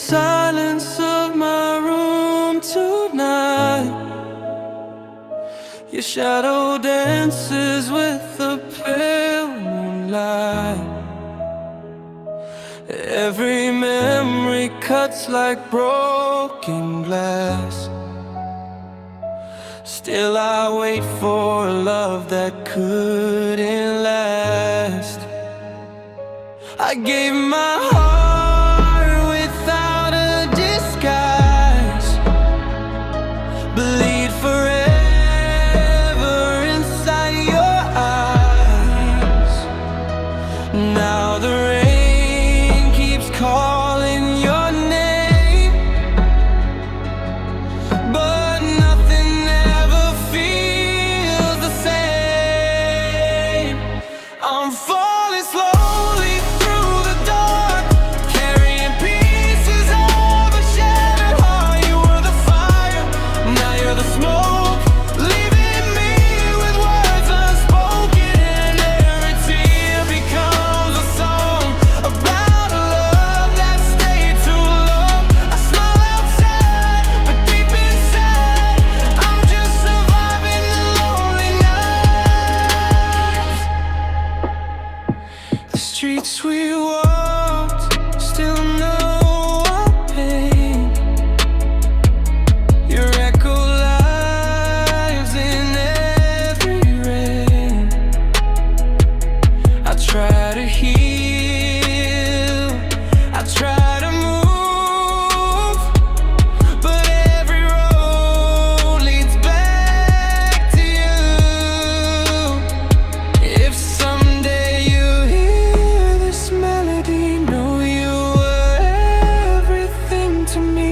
silence of my room tonight. Your shadow dances with the pale moonlight. Every memory cuts like broken glass. Still I wait for a love that couldn't last. I gave my heart without a disguise, bleed forever inside your eyes. Now the rain keeps calling your name, but nothing ever feels the same. I'm falling slowly through the dark, carrying pieces of a shattered heart. You were the fire, now you're the smoke, leaving me with words unspoken. And every tear becomes a song about a love that stayed too long. I smile outside, but deep inside I'm just surviving the lonely nights. The streets we walked still know our pain. Your echo lives in every rain. I try to heal, I try to move, but every road leads back to you. If someday you hear this melody, know you were everything to me.